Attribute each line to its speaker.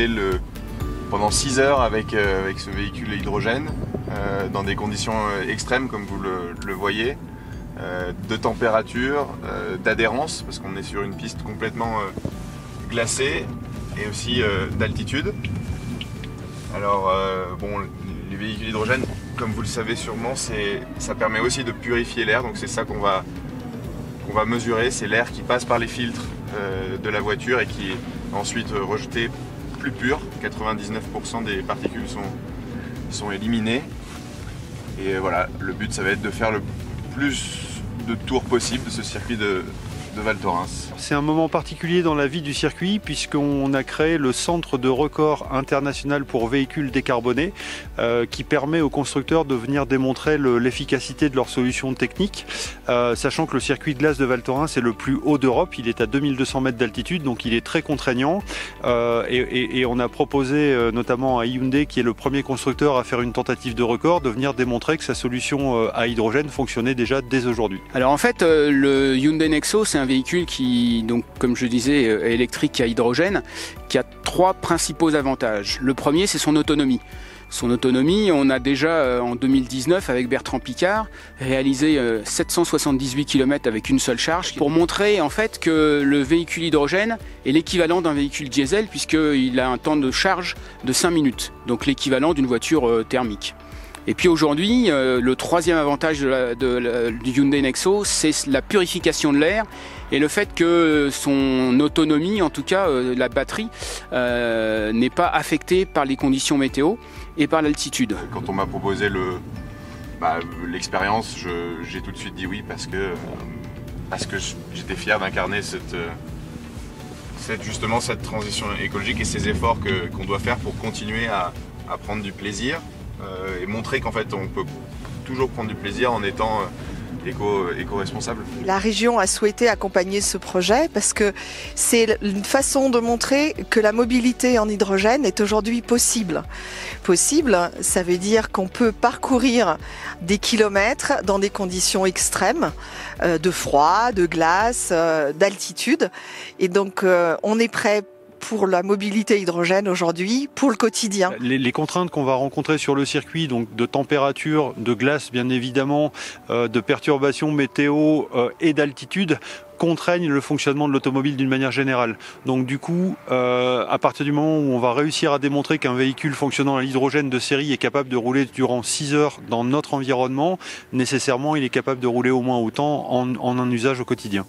Speaker 1: rouler pendant 6 heures avec ce véhicule hydrogène dans des conditions extrêmes comme vous le voyez, de température, d'adhérence parce qu'on est sur une piste complètement glacée et aussi d'altitude. Alors bon, les véhicules hydrogène, comme vous le savez sûrement, ça permet aussi de purifier l'air, donc c'est ça qu'on va mesurer, c'est l'air qui passe par les filtres de la voiture et qui est ensuite rejeté plus pur. 99% des particules sont éliminées. Et voilà, le but ça va être de faire le plus de tours possible de ce circuit de Val Thorens.
Speaker 2: C'est un moment particulier dans la vie du circuit puisqu'on a créé le centre de record international pour véhicules décarbonés qui permet aux constructeurs de venir démontrer l'efficacité de leur solution technique, sachant que le circuit de glace de Val Thorens est le plus haut d'Europe, il est à 2200 mètres d'altitude, donc il est très contraignant et on a proposé notamment à Hyundai, qui est le premier constructeur à faire une tentative de record, de venir démontrer que sa solution à hydrogène fonctionnait déjà dès aujourd'hui.
Speaker 3: Alors en fait, le Hyundai Nexo, c'est un véhicule qui, donc, comme je disais, est électrique à hydrogène, qui a 3 principaux avantages. Le premier, c'est son autonomie. Son autonomie, on a déjà en 2019 avec Bertrand Piccard réalisé 778 km avec une seule charge pour montrer en fait que le véhicule hydrogène est l'équivalent d'un véhicule diesel puisqu'il a un temps de charge de 5 minutes, donc l'équivalent d'une voiture thermique. Et puis aujourd'hui, le troisième avantage du Hyundai Nexo, c'est la purification de l'air et le fait que son autonomie, en tout cas la batterie, n'est pas affectée par les conditions météo et par l'altitude.
Speaker 1: Quand on m'a proposé l'expérience, j'ai tout de suite dit oui parce que j'étais fier d'incarner justement cette transition écologique et ces efforts qu'on doit faire pour continuer à prendre du plaisir. Et montrer qu'en fait on peut toujours prendre du plaisir en étant éco-responsable.
Speaker 4: La région a souhaité accompagner ce projet parce que c'est une façon de montrer que la mobilité en hydrogène est aujourd'hui possible. Possible, ça veut dire qu'on peut parcourir des kilomètres dans des conditions extrêmes, de froid, de glace, d'altitude. Et donc on est prêt pour la mobilité hydrogène aujourd'hui, pour le quotidien.
Speaker 2: Les contraintes qu'on va rencontrer sur le circuit, donc de température, de glace bien évidemment, de perturbations météo et d'altitude, contraignent le fonctionnement de l'automobile d'une manière générale. Donc du coup, à partir du moment où on va réussir à démontrer qu'un véhicule fonctionnant à l'hydrogène de série est capable de rouler durant 6 heures dans notre environnement, nécessairement il est capable de rouler au moins autant en un usage au quotidien.